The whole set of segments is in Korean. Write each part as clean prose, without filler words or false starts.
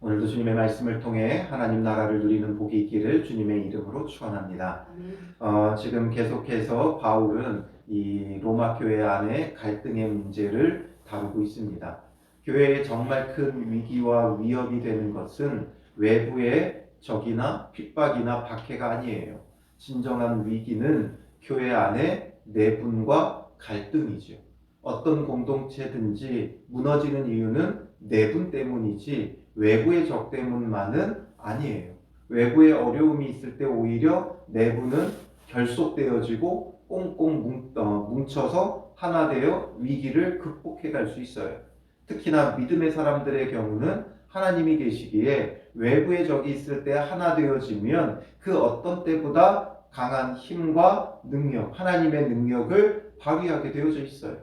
오늘도 주님의 말씀을 통해 하나님 나라를 누리는 복이 있기를 주님의 이름으로 축원합니다. 지금 계속해서 바울은 이 로마 교회 안에 갈등의 문제를 다루고 있습니다. 교회에 정말 큰 위기와 위협이 되는 것은 외부의 적이나 핍박이나 박해가 아니에요. 진정한 위기는 교회 안에 내분과 갈등이죠. 어떤 공동체든지 무너지는 이유는 내분 때문이지 외부의 적 때문만은 아니에요. 외부의 어려움이 있을 때 오히려 내부는 결속되어지고 꽁꽁 뭉쳐서 하나 되어 위기를 극복해 갈 수 있어요. 특히나 믿음의 사람들의 경우는 하나님이 계시기에 외부의 적이 있을 때 하나 되어지면 그 어떤 때보다 강한 힘과 능력, 하나님의 능력을 발휘하게 되어져 있어요.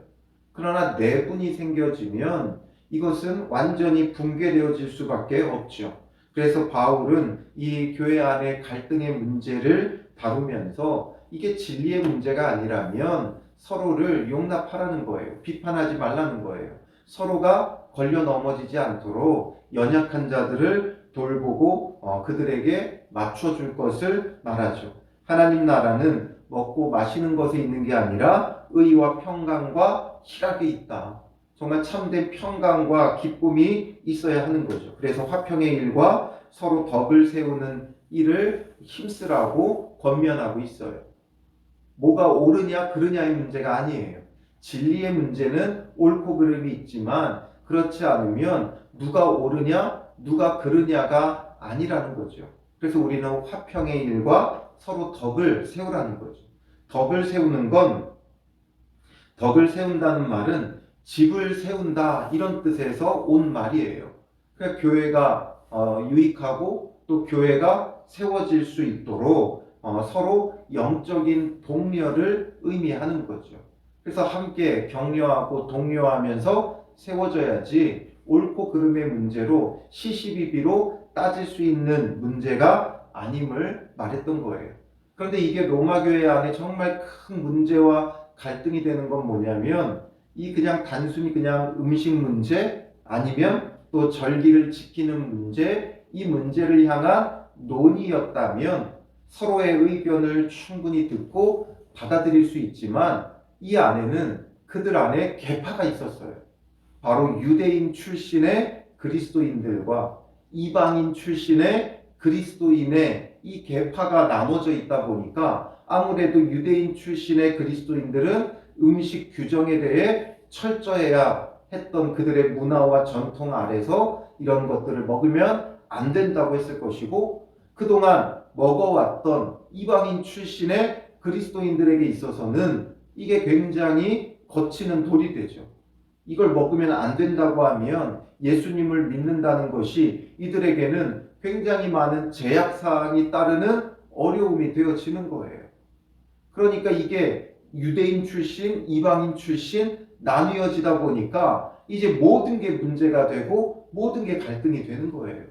그러나 내분이 생겨지면 이것은 완전히 붕괴되어질 수밖에 없죠. 그래서 바울은 이 교회 안의 갈등의 문제를 다루면서 이게 진리의 문제가 아니라면 서로를 용납하라는 거예요. 비판하지 말라는 거예요. 서로가 걸려 넘어지지 않도록 연약한 자들을 돌보고 그들에게 맞춰줄 것을 말하죠. 하나님 나라는 먹고 마시는 것에 있는 게 아니라 의와 평강과 희락에 있다. 정말 참된 평강과 기쁨이 있어야 하는 거죠. 그래서 화평의 일과 서로 덕을 세우는 일을 힘쓰라고 권면하고 있어요. 뭐가 옳으냐 그르냐의 문제가 아니에요. 진리의 문제는 옳고 그름이 있지만 그렇지 않으면 누가 옳으냐 누가 그르냐가 아니라는 거죠. 그래서 우리는 화평의 일과 서로 덕을 세우라는 거죠. 덕을 세운다는 말은 집을 세운다 이런 뜻에서 온 말이에요. 그러니까 교회가 유익하고 또 교회가 세워질 수 있도록 서로 영적인 동료를 의미하는 거죠. 그래서 함께 격려하고 독려하면서 세워져야지 옳고 그름의 문제로 시시비비로 따질 수 있는 문제가 아님을 말했던 거예요. 그런데 이게 로마 교회 안에 정말 큰 문제와 갈등이 되는 건 뭐냐면 이 그냥 단순히 그냥 음식 문제 아니면 또 절기를 지키는 문제 이 문제를 향한 논의였다면 서로의 의견을 충분히 듣고 받아들일 수 있지만 이 안에는 그들 안에 계파가 있었어요. 바로 유대인 출신의 그리스도인들과 이방인 출신의 그리스도인의 이 계파가 나눠져 있다 보니까 아무래도 유대인 출신의 그리스도인들은 음식 규정에 대해 철저해야 했던 그들의 문화와 전통 아래서 이런 것들을 먹으면 안 된다고 했을 것이고 그동안 먹어왔던 이방인 출신의 그리스도인들에게 있어서는 이게 굉장히 거치는 돌이 되죠. 이걸 먹으면 안 된다고 하면 예수님을 믿는다는 것이 이들에게는 굉장히 많은 제약사항이 따르는 어려움이 되어지는 거예요. 그러니까 이게 유대인 출신, 이방인 출신 나뉘어지다 보니까 이제 모든 게 문제가 되고 모든 게 갈등이 되는 거예요.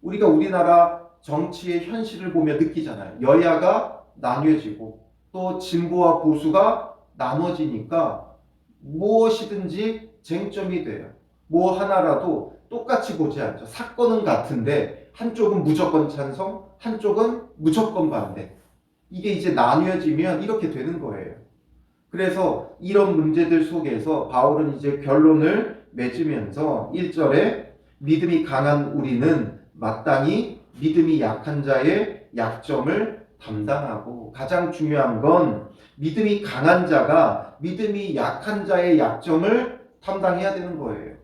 우리가 우리나라 정치의 현실을 보며 느끼잖아요. 여야가 나뉘어지고 또 진보와 보수가 나눠지니까 무엇이든지 쟁점이 돼요. 뭐 하나라도 똑같이 보지 않죠. 사건은 같은데 한쪽은 무조건 찬성, 한쪽은 무조건 반대. 이게 이제 나뉘어지면 이렇게 되는 거예요. 그래서 이런 문제들 속에서 바울은 이제 결론을 맺으면서 1절에 믿음이 강한 우리는 마땅히 믿음이 약한 자의 약점을 담당하고 가장 중요한 건 믿음이 강한 자가 믿음이 약한 자의 약점을 담당해야 되는 거예요.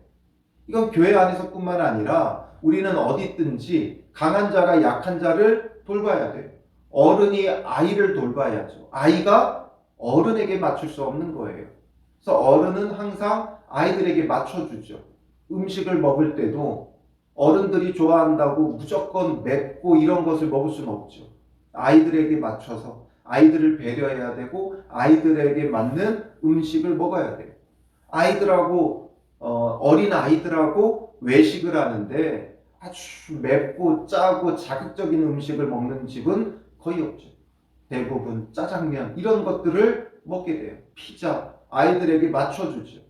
이건 교회 안에서뿐만 아니라 우리는 어디 있든지 강한 자가 약한 자를 돌봐야 돼요. 어른이 아이를 돌봐야죠. 아이가 어른에게 맞출 수 없는 거예요. 그래서 어른은 항상 아이들에게 맞춰주죠. 음식을 먹을 때도 어른들이 좋아한다고 무조건 맵고 이런 것을 먹을 수는 없죠. 아이들에게 맞춰서 아이들을 배려해야 되고 아이들에게 맞는 음식을 먹어야 돼요. 아이들하고 어린 아이들하고 외식을 하는데 아주 맵고 짜고 자극적인 음식을 먹는 집은 거의 없죠. 대부분 짜장면 이런 것들을 먹게 돼요. 피자 아이들에게 맞춰주죠.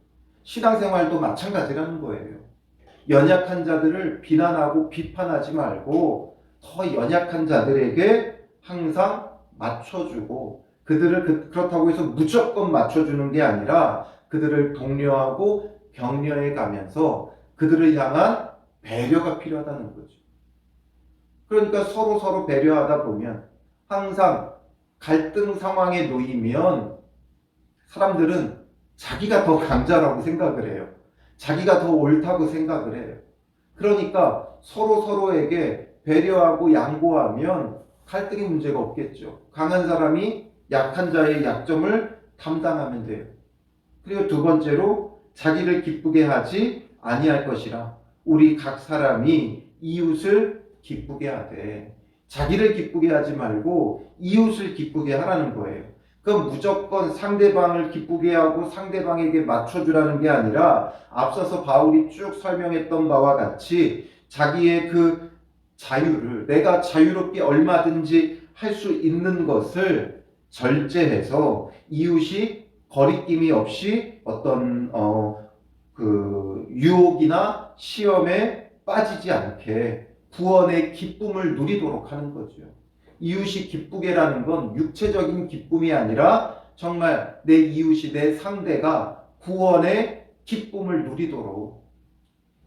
신앙생활도 마찬가지라는 거예요. 연약한 자들을 비난하고 비판하지 말고 더 연약한 자들에게 항상 맞춰주고 그렇다고 해서 무조건 맞춰주는 게 아니라 그들을 독려하고 격려해 가면서 그들을 향한 배려가 필요하다는 거죠. 그러니까 서로 배려하다 보면 항상 갈등 상황에 놓이면 사람들은 자기가 더 강자라고 생각을 해요. 자기가 더 옳다고 생각을 해요. 그러니까 서로에게 배려하고 양보하면 갈등의 문제가 없겠죠. 강한 사람이 약한 자의 약점을 담당하면 돼요. 그리고 두 번째로 자기를 기쁘게 하지 아니할 것이라. 우리 각 사람이 이웃을 기쁘게 하되 자기를 기쁘게 하지 말고 이웃을 기쁘게 하라는 거예요. 그럼 무조건 상대방을 기쁘게 하고 상대방에게 맞춰주라는 게 아니라 앞서서 바울이 쭉 설명했던 바와 같이 자기의 그 자유를 내가 자유롭게 얼마든지 할 수 있는 것을 절제해서 이웃이 거리낌이 없이 어떤 그 유혹이나 시험에 빠지지 않게 구원의 기쁨을 누리도록 하는 거죠. 이웃이 기쁘게라는 건 육체적인 기쁨이 아니라 정말 내 이웃이 내 상대가 구원의 기쁨을 누리도록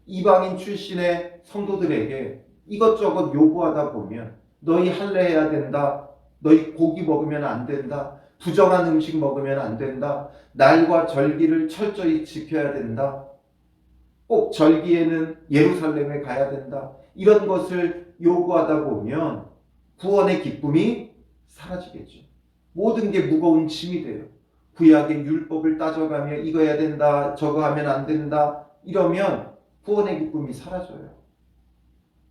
이방인 출신의 성도들에게 이것저것 요구하다 보면 너희 할례 해야 된다. 너희 고기 먹으면 안 된다. 부정한 음식 먹으면 안 된다. 날과 절기를 철저히 지켜야 된다. 꼭 절기에는 예루살렘에 가야 된다. 이런 것을 요구하다 보면 구원의 기쁨이 사라지겠죠. 모든 게 무거운 짐이 돼요. 구약의 율법을 따져가며 이거 해야 된다, 저거 하면 안 된다 이러면 구원의 기쁨이 사라져요.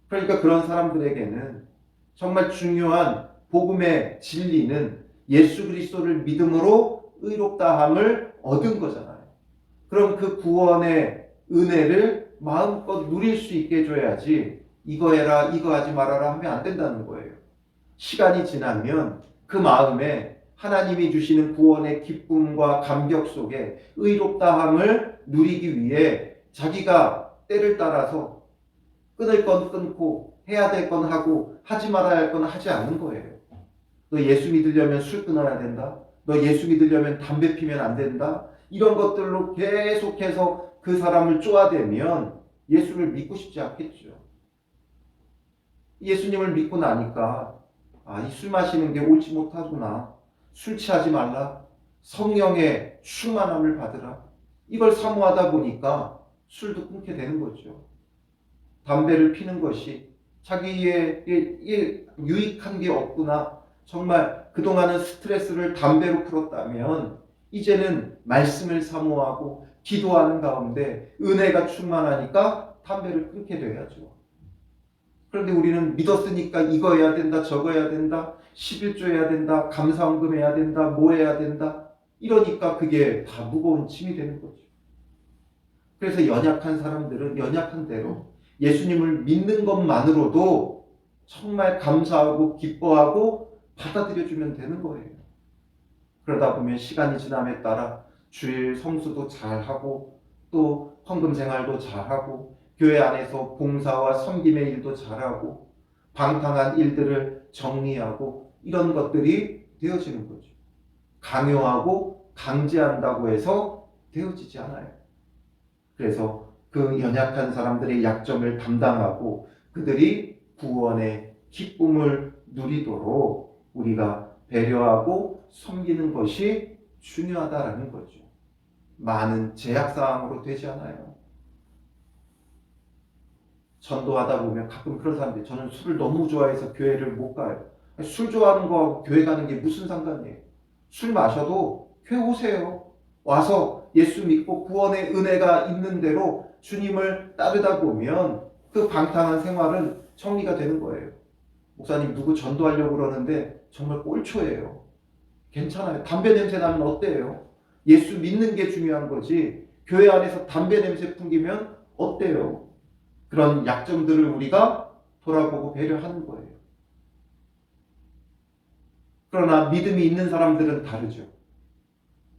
그러니까 그런 사람들에게는 정말 중요한 복음의 진리는 예수 그리스도를 믿음으로 의롭다함을 얻은 거잖아요. 그럼 그 구원의 은혜를 마음껏 누릴 수 있게 해줘야지 이거 해라 이거 하지 말아라 하면 안 된다는 거예요. 시간이 지나면 그 마음에 하나님이 주시는 구원의 기쁨과 감격 속에 의롭다함을 누리기 위해 자기가 때를 따라서 끊을 건 끊고 해야 될 건 하고 하지 말아야 할 건 하지 않는 거예요. 너 예수 믿으려면 술 끊어야 된다. 너 예수 믿으려면 담배 피면 안 된다. 이런 것들로 계속해서 그 사람을 쪼아대면 예수를 믿고 싶지 않겠죠. 예수님을 믿고 나니까 이 술 마시는 게 옳지 못하구나. 술 취하지 말라. 성령의 충만함을 받으라. 이걸 사모하다 보니까 술도 끊게 되는 거죠. 담배를 피는 것이 자기의 유익한 게 없구나. 정말 그동안은 스트레스를 담배로 풀었다면 이제는 말씀을 사모하고 기도하는 가운데 은혜가 충만하니까 담배를 끊게 돼야죠. 그런데 우리는 믿었으니까 이거 해야 된다, 저거 해야 된다, 11조 해야 된다, 감사헌금 해야 된다, 뭐 해야 된다. 이러니까 그게 다 무거운 짐이 되는 거죠. 그래서 연약한 사람들은 연약한 대로 예수님을 믿는 것만으로도 정말 감사하고 기뻐하고 받아들여주면 되는 거예요. 그러다 보면 시간이 지남에 따라 주일 성수도 잘하고 또 헌금 생활도 잘하고 교회 안에서 봉사와 섬김의 일도 잘하고 방탕한 일들을 정리하고 이런 것들이 되어지는 거죠. 강요하고 강제한다고 해서 되어지지 않아요. 그래서 그 연약한 사람들의 약점을 담당하고 그들이 구원의 기쁨을 누리도록 우리가 배려하고 섬기는 것이 중요하다라는 거죠. 많은 제약사항으로 되지 않아요. 전도하다 보면 가끔 그런 사람들이 저는 술을 너무 좋아해서 교회를 못 가요. 술 좋아하는 거하고 교회 가는 게 무슨 상관이에요. 술 마셔도 교회 오세요. 와서 예수 믿고 구원의 은혜가 있는 대로 주님을 따르다 보면 그 방탕한 생활은 정리가 되는 거예요. 목사님 누구 전도하려고 그러는데 정말 꼴초예요. 괜찮아요. 담배 냄새 나면 어때요? 예수 믿는 게 중요한 거지 교회 안에서 담배 냄새 풍기면 어때요? 그런 약점들을 우리가 돌아보고 배려하는 거예요. 그러나 믿음이 있는 사람들은 다르죠.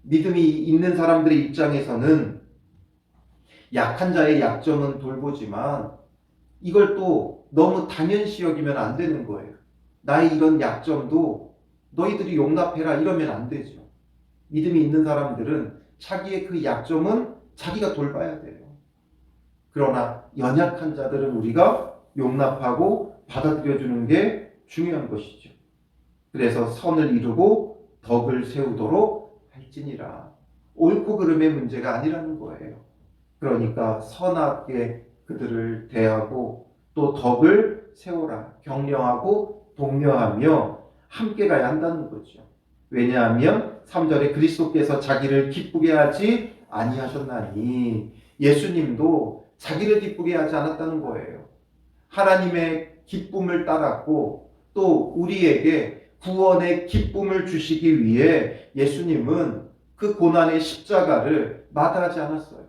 믿음이 있는 사람들의 입장에서는 약한 자의 약점은 돌보지만 이걸 또 너무 당연시 여기면 안 되는 거예요. 나의 이런 약점도 너희들이 용납해라 이러면 안 되죠. 믿음이 있는 사람들은 자기의 그 약점은 자기가 돌봐야 돼요. 그러나 연약한 자들은 우리가 용납하고 받아들여주는 게 중요한 것이죠. 그래서 선을 이루고 덕을 세우도록 할지니라. 옳고 그름의 문제가 아니라는 거예요. 그러니까 선하게 그들을 대하고 또 덕을 세워라. 격려하고 독려하며 함께 가야 한다는 거죠. 왜냐하면 3절에 그리스도께서 자기를 기쁘게 하지 아니하셨나니, 예수님도 자기를 기쁘게 하지 않았다는 거예요. 하나님의 기쁨을 따랐고 또 우리에게 구원의 기쁨을 주시기 위해 예수님은 그 고난의 십자가를 마다하지 않았어요.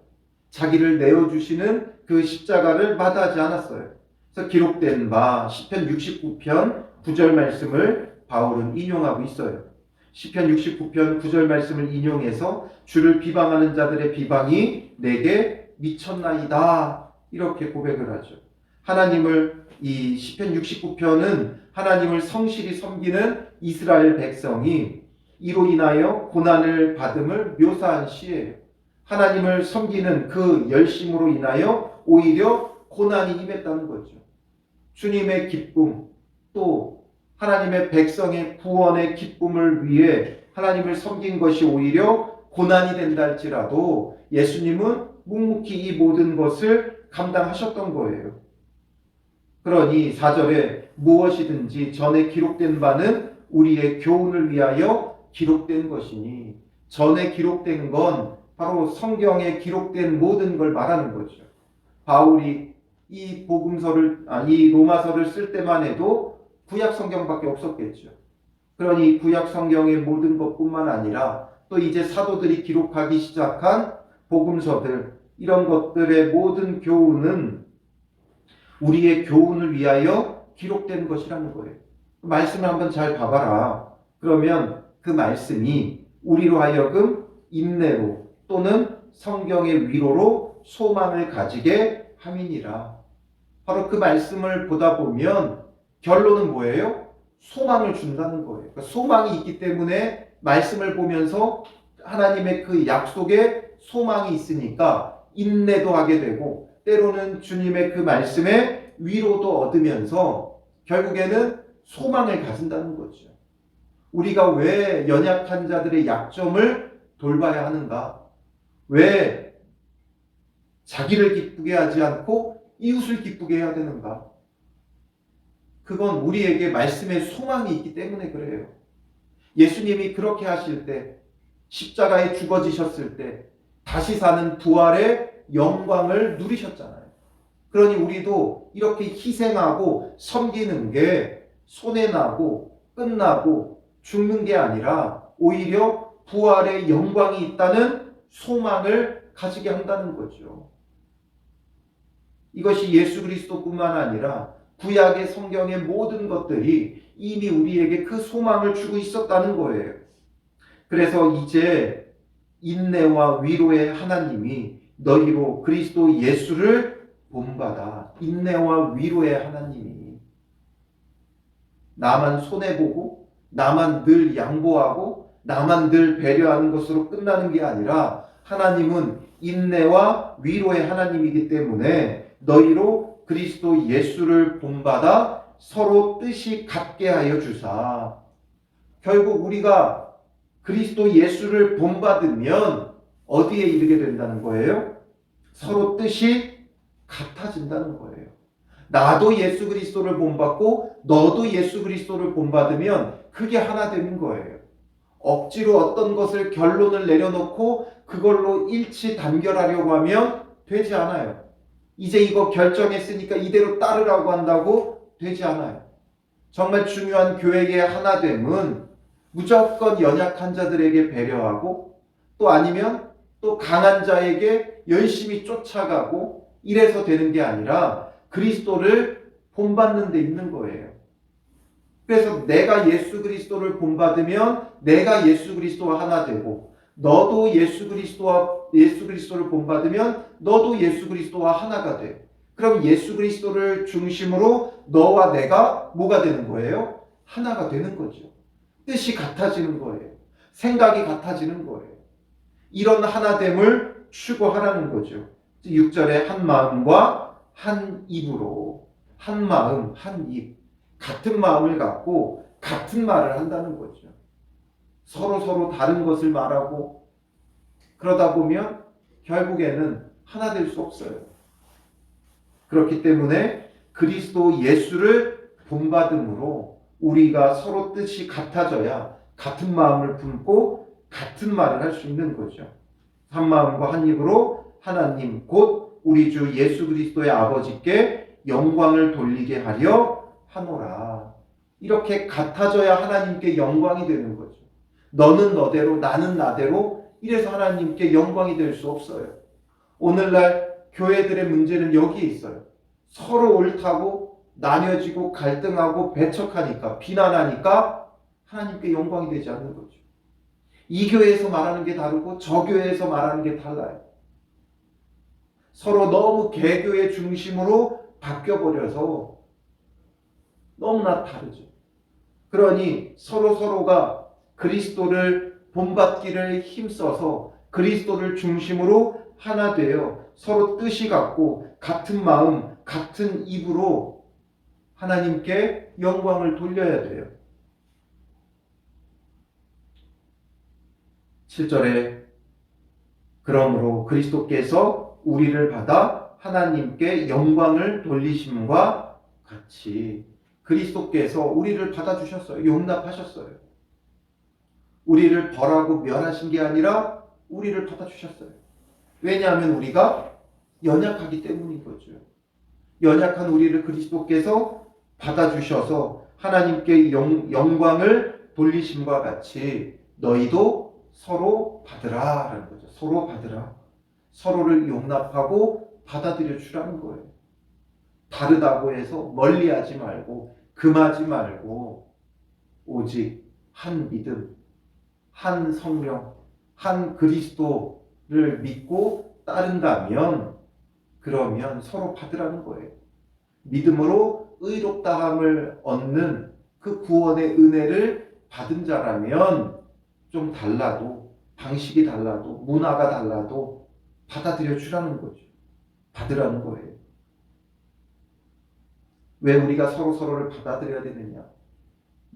자기를 내어주시는 그 십자가를 마다하지 않았어요. 그래서 기록된 바 시편 69편 9절 말씀을 바울은 인용하고 있어요. 시편 69편 9절 말씀을 인용해서 주를 비방하는 자들의 비방이 내게 미쳤나이다 이렇게 고백을 하죠. 하나님을, 이 시편 69편은 하나님을 성실히 섬기는 이스라엘 백성이 이로 인하여 고난을 받음을 묘사한 시예요. 하나님을 섬기는 그 열심으로 인하여 오히려 고난이 임했다는 거죠. 주님의 기쁨, 또 하나님의 백성의 구원의 기쁨을 위해 하나님을 섬긴 것이 오히려 고난이 된다 할지라도 예수님은 묵묵히 이 모든 것을 감당하셨던 거예요. 그러니 4절에 무엇이든지 전에 기록된 바는 우리의 교훈을 위하여 기록된 것이니, 전에 기록된 건 바로 성경에 기록된 모든 걸 말하는 거죠. 바울이 이 복음서를, 이 로마서를 쓸 때만 해도 구약 성경밖에 없었겠죠. 그러니 구약 성경의 모든 것뿐만 아니라 또 이제 사도들이 기록하기 시작한 복음서들, 이런 것들의 모든 교훈은 우리의 교훈을 위하여 기록된 것이라는 거예요. 말씀을 한번 잘 봐봐라. 그러면 그 말씀이 우리로 하여금 인내로 또는 성경의 위로로 소망을 가지게 함이니라. 바로 그 말씀을 보다 보면 결론은 뭐예요? 소망을 준다는 거예요. 그러니까 소망이 있기 때문에 말씀을 보면서 하나님의 그 약속에 소망이 있으니까 인내도 하게 되고, 때로는 주님의 그 말씀에 위로도 얻으면서 결국에는 소망을 가진다는 거죠. 우리가 왜 연약한 자들의 약점을 돌봐야 하는가? 왜 자기를 기쁘게 하지 않고 이웃을 기쁘게 해야 되는가? 그건 우리에게 말씀의 소망이 있기 때문에 그래요. 예수님이 그렇게 하실 때, 십자가에 죽어지셨을 때 다시 사는 부활의 영광을 누리셨잖아요. 그러니 우리도 이렇게 희생하고 섬기는 게 손해나고 끝나고 죽는 게 아니라 오히려 부활의 영광이 있다는 소망을 가지게 한다는 거죠. 이것이 예수 그리스도뿐만 아니라 구약의 성경의 모든 것들이 이미 우리에게 그 소망을 주고 있었다는 거예요. 그래서 이제 인내와 위로의 하나님이 너희로 그리스도 예수를 본받아. 인내와 위로의 하나님이 나만 손해보고 나만 늘 양보하고 나만 늘 배려하는 것으로 끝나는 게 아니라 하나님은 인내와 위로의 하나님이기 때문에 너희로 그리스도 예수를 본받아 서로 뜻이 같게 하여 주사. 결국 우리가 그리스도 예수를 본받으면 어디에 이르게 된다는 거예요? 서로 뜻이 같아진다는 거예요. 나도 예수 그리스도를 본받고 너도 예수 그리스도를 본받으면 그게 하나 되는 거예요. 억지로 어떤 것을 결론을 내려놓고 그걸로 일치 단결하려고 하면 되지 않아요. 이제 이거 결정했으니까 이대로 따르라고 한다고 되지 않아요. 정말 중요한 교회의 하나됨은 무조건 연약한 자들에게 배려하고 또 아니면 또 강한 자에게 열심히 쫓아가고 이래서 되는 게 아니라 그리스도를 본받는 데 있는 거예요. 그래서 내가 예수 그리스도를 본받으면 내가 예수 그리스도와 하나 되고, 너도 예수 그리스도를 본받으면 너도 예수 그리스도와 하나가 돼. 그럼 예수 그리스도를 중심으로 너와 내가 뭐가 되는 거예요? 하나가 되는 거죠. 뜻이 같아지는 거예요. 생각이 같아지는 거예요. 이런 하나됨을 추구하라는 거죠. 6절에 한 마음과 한 입으로, 한 마음, 한 입, 같은 마음을 갖고 같은 말을 한다는 거죠. 서로 다른 것을 말하고 그러다 보면 결국에는 하나 될 수 없어요. 그렇기 때문에 그리스도 예수를 본받음으로 우리가 서로 뜻이 같아져야 같은 마음을 품고 같은 말을 할 수 있는 거죠. 한 마음과 한 입으로 하나님 곧 우리 주 예수 그리스도의 아버지께 영광을 돌리게 하려 하노라. 이렇게 같아져야 하나님께 영광이 되는 거죠. 너는 너대로 나는 나대로 이래서 하나님께 영광이 될 수 없어요. 오늘날 교회들의 문제는 여기에 있어요. 서로 옳다고 나뉘어지고 갈등하고 배척하니까 비난하니까 하나님께 영광이 되지 않는 거죠. 이 교회에서 말하는 게 다르고 저 교회에서 말하는 게 달라요. 서로 너무 개교의 중심으로 바뀌어버려서 너무나 다르죠. 그러니 서로가 그리스도를 본받기를 힘써서 그리스도를 중심으로 하나 되어 서로 뜻이 같고 같은 마음, 같은 입으로 하나님께 영광을 돌려야 돼요. 7절에 그러므로 그리스도께서 우리를 받아 하나님께 영광을 돌리심과 같이 그리스도께서 우리를 받아주셨어요. 용납하셨어요. 우리를 벌하고 멸하신 게 아니라 우리를 받아주셨어요. 왜냐하면 우리가 연약하기 때문인 거죠. 연약한 우리를 그리스도께서 받아주셔서 하나님께 영광을 돌리심과 같이 너희도 서로 받으라라는 거죠. 서로 받으라. 서로를 용납하고 받아들여 주라는 거예요. 다르다고 해서 멀리하지 말고 금하지 말고 오직 한 믿음, 한 성령, 한 그리스도를 믿고 따른다면 그러면 서로 받으라는 거예요. 믿음으로 의롭다함을 얻는 그 구원의 은혜를 받은 자라면 좀 달라도 방식이 달라도 문화가 달라도 받아들여 주라는 거죠. 받으라는 거예요. 왜 우리가 서로를 받아들여야 되느냐?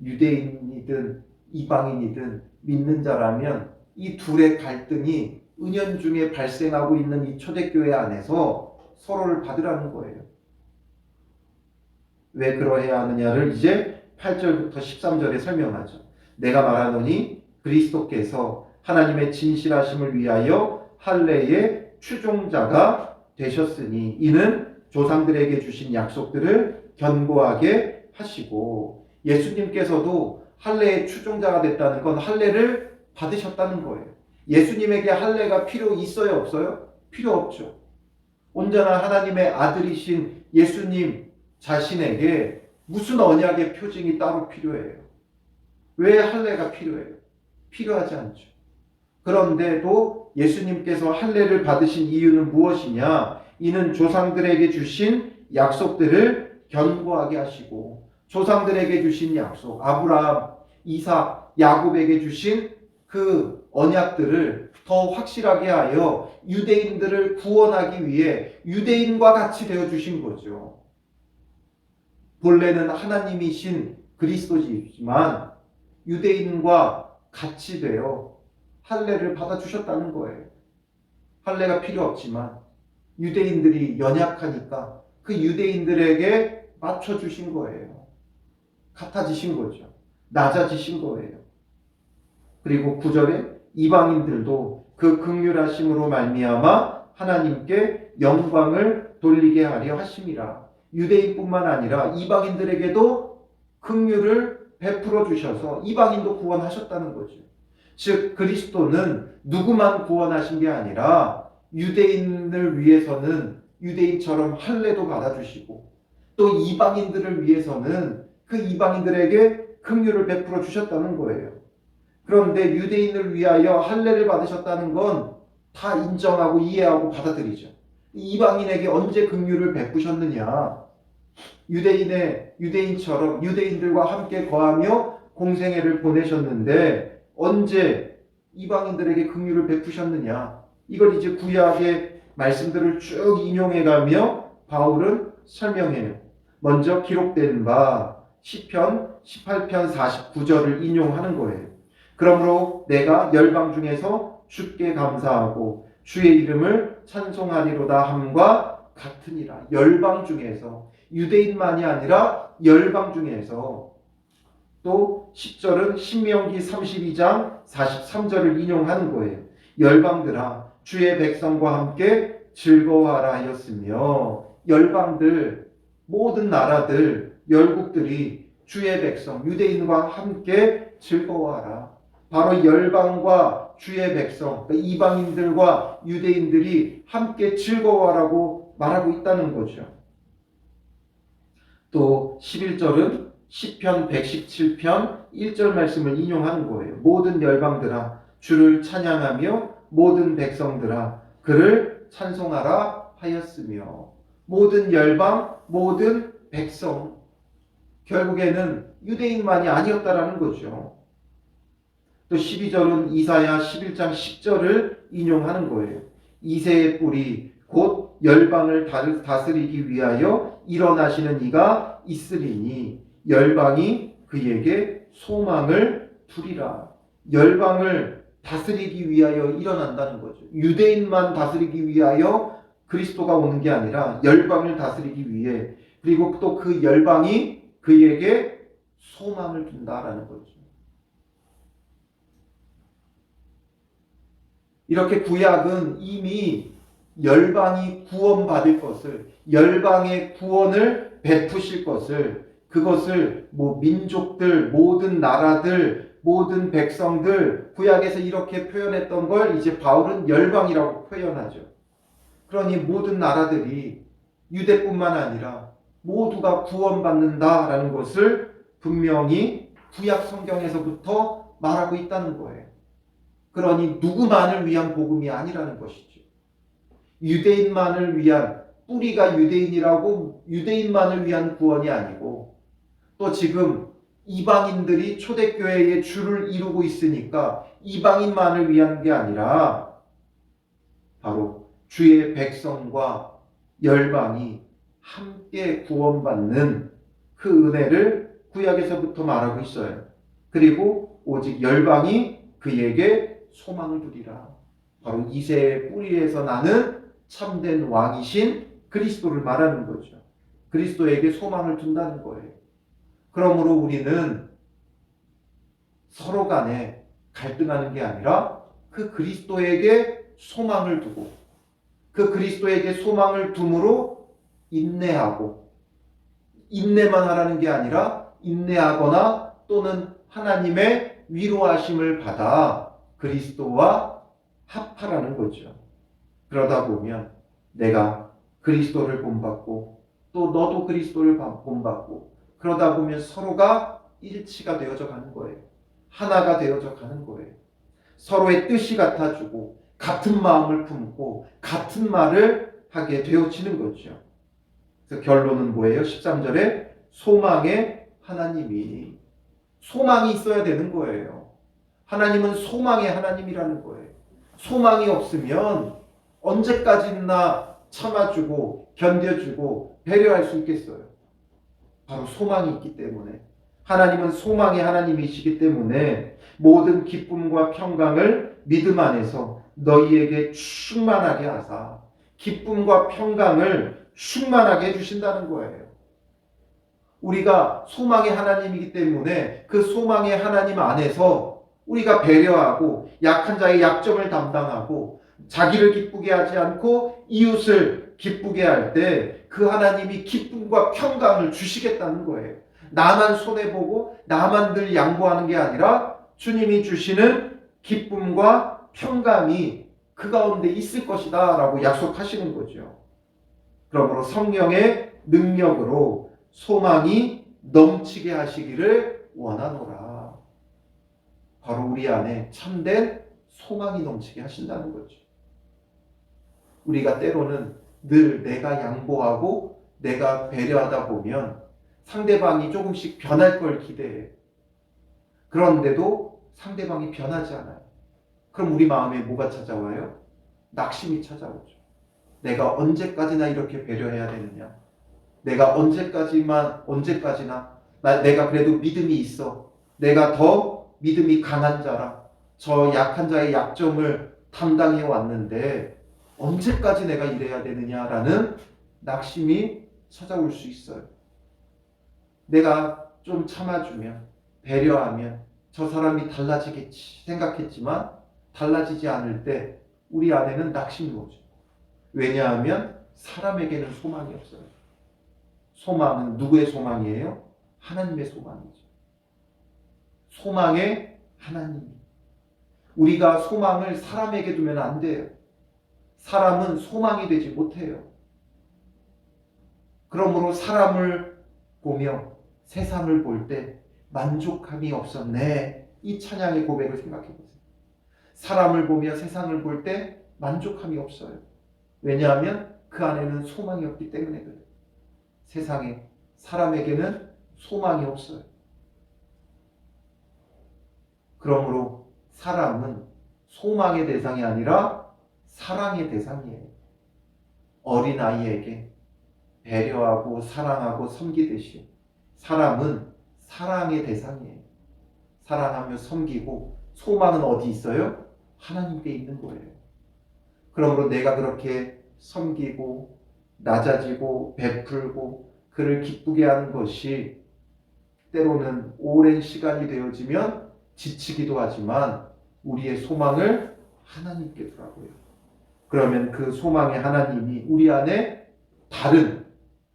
유대인이든 이방인이든 믿는 자라면 이 둘의 갈등이 은연중에 발생하고 있는 이 초대교회 안에서 서로를 받으라는 거예요. 왜 그러해야 하느냐를 이제 8절부터 13절에 설명하죠. 내가 말하노니 그리스도께서 하나님의 진실하심을 위하여 할례의 추종자가 되셨으니 이는 조상들에게 주신 약속들을 견고하게 하시고 예수님께서도 할례의 추종자가 됐다는 건 할례를 받으셨다는 거예요. 예수님에게 할례가 필요 있어요, 없어요? 필요 없죠. 온전한 하나님의 아들이신 예수님 자신에게 무슨 언약의 표징이 따로 필요해요? 왜 할례가 필요해요? 필요하지 않죠. 그런데도 예수님께서 할례를 받으신 이유는 무엇이냐? 이는 조상들에게 주신 약속들을 견고하게 하시고 조상들에게 주신 약속, 아브라함, 이삭, 야곱에게 주신 그 언약들을 더 확실하게 하여 유대인들을 구원하기 위해 유대인과 같이 되어주신 거죠. 본래는 하나님이신 그리스도지만 유대인과 같이 되어 할례를 받아주셨다는 거예요. 할례가 필요 없지만 유대인들이 연약하니까 그 유대인들에게 맞춰주신 거예요. 같아지신 거죠. 낮아지신 거예요. 그리고 9절에 이방인들도 그 긍휼하심으로 말미암아 하나님께 영광을 돌리게 하려 하심이라. 유대인뿐만 아니라 이방인들에게도 긍휼을 베풀어 주셔서 이방인도 구원하셨다는 거죠. 즉 그리스도는 누구만 구원하신 게 아니라 유대인을 위해서는 유대인처럼 할례도 받아주시고 또 이방인들을 위해서는 그 이방인들에게 긍휼을 베풀어 주셨다는 거예요. 그런데 유대인을 위하여 할례를 받으셨다는 건 다 인정하고 이해하고 받아들이죠. 이방인에게 언제 긍휼을 베푸셨느냐? 유대인처럼 유대인들과 함께 거하며 공생애를 보내셨는데 언제 이방인들에게 긍휼을 베푸셨느냐? 이걸 이제 구약의 말씀들을 쭉 인용해가며 바울은 설명해요. 먼저 기록된 바 시편 18편 49절을 인용하는 거예요. 그러므로 내가 열방 중에서 주께 감사하고 주의 이름을 찬송하리로다 함과 같으니라. 열방 중에서, 유대인만이 아니라 열방 중에서. 또 10절은 신명기 32장 43절을 인용하는 거예요. 열방들아 주의 백성과 함께 즐거워하라 하였으며, 열방들, 모든 나라들, 열국들이 주의 백성, 유대인과 함께 즐거워하라. 바로 열방과 주의 백성, 그러니까 이방인들과 유대인들이 함께 즐거워하라고 말하고 있다는 거죠. 또 11절은 시편 117편 1절 말씀을 인용하는 거예요. 모든 열방들아 주를 찬양하며 모든 백성들아 그를 찬송하라 하였으며. 모든 열방, 모든 백성, 결국에는 유대인만이 아니었다라는 거죠. 또 12절은 이사야 11장 10절을 인용하는 거예요. 이새의 뿌리 곧 열방을 다스리기 위하여 일어나시는 이가 있으리니 열방이 그에게 소망을 두리라. 열방을 다스리기 위하여 일어난다는 거죠. 유대인만 다스리기 위하여 그리스도가 오는 게 아니라 열방을 다스리기 위해, 그리고 또 그 열방이 그에게 소망을 둔다라는 거죠. 이렇게 구약은 이미 열방이 구원받을 것을, 열방의 구원을 베푸실 것을, 그것을 민족들, 모든 나라들, 모든 백성들, 구약에서 이렇게 표현했던 걸 이제 바울은 열방이라고 표현하죠. 그러니 모든 나라들이, 유대뿐만 아니라 모두가 구원받는다라는 것을 분명히 구약 성경에서부터 말하고 있다는 거예요. 그러니 누구만을 위한 복음이 아니라는 것이죠. 유대인만을 위한, 뿌리가 유대인이라고 유대인만을 위한 구원이 아니고, 또 지금 이방인들이 초대교회의 주를 이루고 있으니까 이방인만을 위한 게 아니라 바로 주의 백성과 열방이 함께 구원받는 그 은혜를 구약에서부터 말하고 있어요. 그리고 오직 열방이 그에게 소망을 두리라. 바로 이새의 뿌리에서 나는 참된 왕이신 그리스도를 말하는 거죠. 그리스도에게 소망을 둔다는 거예요. 그러므로 우리는 서로 간에 갈등하는 게 아니라 그 그리스도에게 소망을 두고, 그 그리스도에게 소망을 둠으로 인내하고, 인내만 하라는 게 아니라 인내하거나 또는 하나님의 위로하심을 받아 그리스도와 합하라는 거죠. 그러다 보면 내가 그리스도를 본받고 또 너도 그리스도를 본받고, 그러다 보면 서로가 일치가 되어져 가는 거예요. 하나가 되어져 가는 거예요. 서로의 뜻이 같아지고 같은 마음을 품고 같은 말을 하게 되어지는 거죠. 그래서 결론은 뭐예요? 13절에 소망의 하나님이, 소망이 있어야 되는 거예요. 하나님은 소망의 하나님이라는 거예요. 소망이 없으면 언제까지나 참아주고 견뎌주고 배려할 수 있겠어요? 바로 소망이 있기 때문에. 하나님은 소망의 하나님이시기 때문에 모든 기쁨과 평강을 믿음 안에서 너희에게 충만하게 하사, 기쁨과 평강을 충만하게 해주신다는 거예요. 우리가 소망의 하나님이기 때문에 그 소망의 하나님 안에서 우리가 배려하고 약한 자의 약점을 담당하고 자기를 기쁘게 하지 않고 이웃을 기쁘게 할 때 그 하나님이 기쁨과 평강을 주시겠다는 거예요. 나만 손해보고 나만 늘 양보하는 게 아니라 주님이 주시는 기쁨과 평강이 그 가운데 있을 것이다 라고 약속하시는 거죠. 그러므로 성령의 능력으로 소망이 넘치게 하시기를 원하노라. 바로 우리 안에 참된 소망이 넘치게 하신다는 거죠. 우리가 때로는 늘 내가 양보하고 내가 배려하다 보면 상대방이 조금씩 변할 걸 기대해. 그런데도 상대방이 변하지 않아요. 그럼 우리 마음에 뭐가 찾아와요? 낙심이 찾아오죠. 내가 언제까지나 이렇게 배려해야 되느냐? 내가 언제까지나 내가 그래도 믿음이 있어. 내가 더 믿음이 강한 자라. 저 약한 자의 약점을 담당해 왔는데 언제까지 내가 이래야 되느냐라는 낙심이 찾아올 수 있어요. 내가 좀 참아주면, 배려하면 저 사람이 달라지겠지 생각했지만 달라지지 않을 때 우리 안에는 낙심이 오죠. 왜냐하면 사람에게는 소망이 없어요. 소망은 누구의 소망이에요? 하나님의 소망이죠. 소망의 하나님. 우리가 소망을 사람에게 두면 안 돼요. 사람은 소망이 되지 못해요. 그러므로 사람을 보며 세상을 볼 때 만족함이 없었네. 이 찬양의 고백을 생각해 보세요. 사람을 보며 세상을 볼 때 만족함이 없어요. 왜냐하면 그 안에는 소망이 없기 때문에 그래요. 세상에 사람에게는 소망이 없어요. 그러므로 사람은 소망의 대상이 아니라 사랑의 대상이에요. 어린아이에게 배려하고 사랑하고 섬기듯이 사람은 사랑의 대상이에요. 사랑하며 섬기고 소망은 어디 있어요? 하나님께 있는 거예요. 그러므로 내가 그렇게 섬기고 낮아지고 베풀고 그를 기쁘게 하는 것이 때로는 오랜 시간이 되어지면 지치기도 하지만 우리의 소망을 하나님께 두라고요. 그러면 그 소망의 하나님이 우리 안에 다른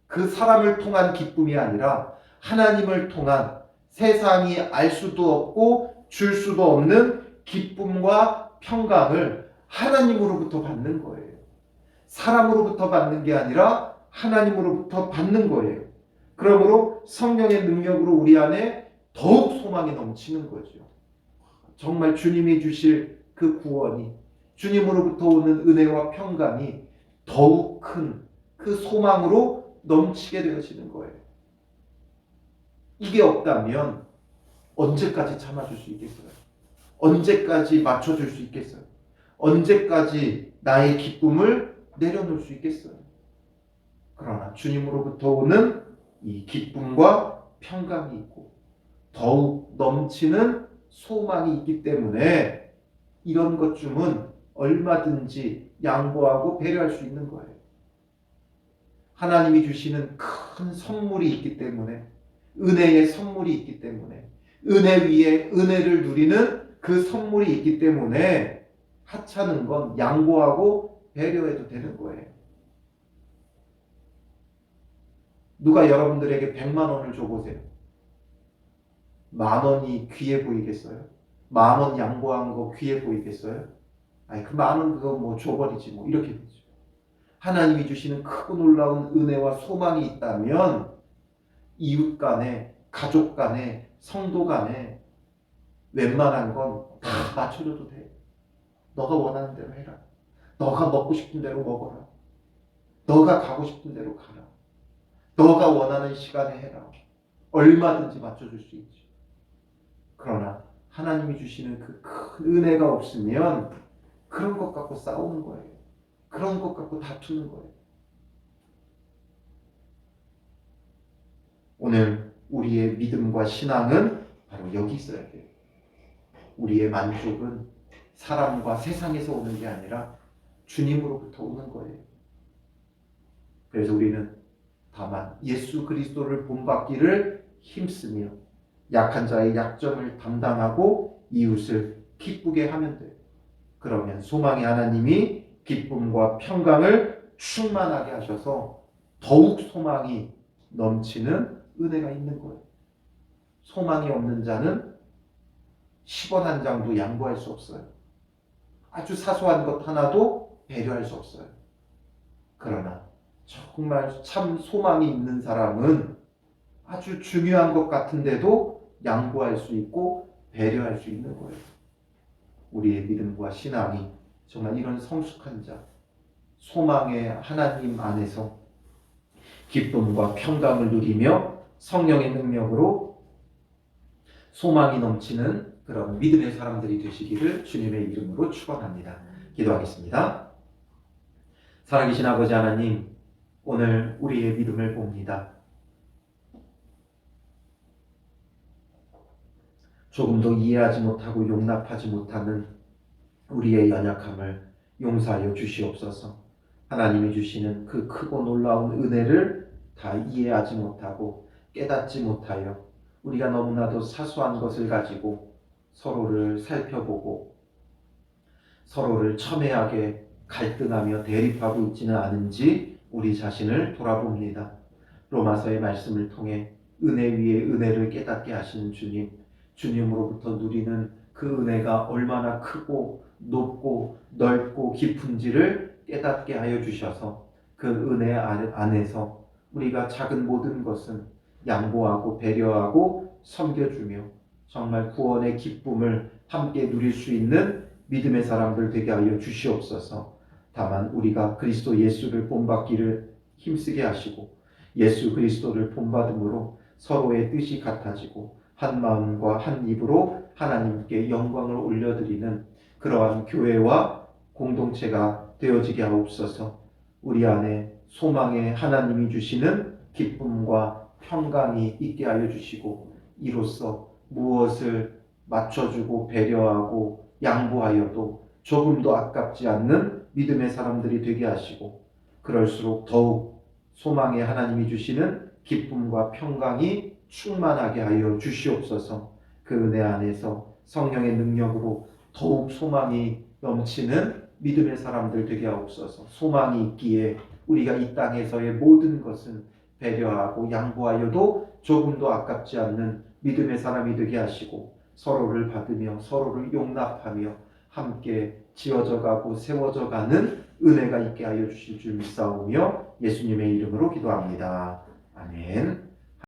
그 사람을 통한 기쁨이 아니라 하나님을 통한 세상이 알 수도 없고 줄 수도 없는 기쁨과 평강을 하나님으로부터 받는 거예요. 사람으로부터 받는 게 아니라 하나님으로부터 받는 거예요. 그러므로 성령의 능력으로 우리 안에 더욱 소망이 넘치는 거죠. 정말 주님이 주실 그 구원이, 주님으로부터 오는 은혜와 평강이 더욱 큰 그 소망으로 넘치게 되어지는 거예요. 이게 없다면 언제까지 참아줄 수 있겠어요? 언제까지 맞춰줄 수 있겠어요? 언제까지 나의 기쁨을 내려놓을 수 있겠어요? 그러나 주님으로부터 오는 이 기쁨과 평강이 있고 더욱 넘치는 소망이 있기 때문에 이런 것쯤은 얼마든지 양보하고 배려할 수 있는 거예요. 하나님이 주시는 큰 선물이 있기 때문에, 은혜의 선물이 있기 때문에, 은혜 위에 은혜를 누리는 그 선물이 있기 때문에 하찮은 건 양보하고 배려해도 되는 거예요. 누가 여러분들에게 100만 원을 줘보세요. 10,000원이 귀해 보이겠어요? 10,000원 양보한 거 귀해 보이겠어요? 아니 그 10,000원 그거 뭐 줘버리지 뭐 이렇게 되죠. 하나님이 주시는 크고 놀라운 은혜와 소망이 있다면 이웃 간에, 가족 간에, 성도 간에 웬만한 건 다 맞춰줘도 돼. 너가 원하는 대로 해라. 너가 먹고 싶은 대로 먹어라. 너가 가고 싶은 대로 가라. 너가 원하는 시간에 해라. 얼마든지 맞춰줄 수 있지. 그러나 하나님이 주시는 그 큰 은혜가 없으면 그런 것 갖고 싸우는 거예요. 그런 것 갖고 다투는 거예요. 오늘 우리의 믿음과 신앙은 바로 여기 있어야 돼요. 우리의 만족은 사람과 세상에서 오는 게 아니라 주님으로부터 오는 거예요. 그래서 우리는 다만 예수 그리스도를 본받기를 힘쓰며 약한 자의 약점을 담당하고 이웃을 기쁘게 하면 돼요. 그러면 소망의 하나님이 기쁨과 평강을 충만하게 하셔서 더욱 소망이 넘치는 은혜가 있는 거예요. 소망이 없는 자는 10원 한 장도 양보할 수 없어요. 아주 사소한 것 하나도 배려할 수 없어요. 그러나 정말 참 소망이 있는 사람은 아주 중요한 것 같은데도 양보할 수 있고 배려할 수 있는 거예요. 우리의 믿음과 신앙이 정말 이런 성숙한 자, 소망의 하나님 안에서 기쁨과 평강을 누리며 성령의 능력으로 소망이 넘치는 그런 믿음의 사람들이 되시기를 주님의 이름으로 축원합니다. 기도하겠습니다. 살아계신 아버지 하나님, 오늘 우리의 믿음을 봅니다. 조금도 이해하지 못하고 용납하지 못하는 우리의 연약함을 용서하여 주시옵소서. 하나님이 주시는 그 크고 놀라운 은혜를 다 이해하지 못하고 깨닫지 못하여 우리가 너무나도 사소한 것을 가지고 서로를 살펴보고 서로를 첨예하게 갈등하며 대립하고 있지는 않은지 우리 자신을 돌아봅니다. 로마서의 말씀을 통해 은혜 위에 은혜를 깨닫게 하시는 주님, 주님으로부터 누리는 그 은혜가 얼마나 크고 높고 넓고 깊은지를 깨닫게 하여 주셔서 그 은혜 안에서 우리가 작은 모든 것은 양보하고 배려하고 섬겨주며 정말 구원의 기쁨을 함께 누릴 수 있는 믿음의 사람들 되게 하여 주시옵소서. 다만 우리가 그리스도 예수를 본받기를 힘쓰게 하시고 예수 그리스도를 본받음으로 서로의 뜻이 같아지고 한 마음과 한 입으로 하나님께 영광을 올려드리는 그러한 교회와 공동체가 되어지게 하옵소서. 우리 안에 소망의 하나님이 주시는 기쁨과 평강이 있게 하여 주시고 이로써 무엇을 맞춰주고 배려하고 양보하여도 조금도 아깝지 않는 믿음의 사람들이 되게 하시고 그럴수록 더욱 소망의 하나님이 주시는 기쁨과 평강이 충만하게 하여 주시옵소서. 그 은혜 안에서 성령의 능력으로 더욱 소망이 넘치는 믿음의 사람들 되게 하옵소서. 소망이 있기에 우리가 이 땅에서의 모든 것은 배려하고 양보하여도 조금도 아깝지 않는 믿음의 사람이 되게 하시고 서로를 받으며 서로를 용납하며 함께 지어져 가고 세워져 가는 은혜가 있게 하여 주실 줄 믿사오며 예수님의 이름으로 기도합니다. 아멘.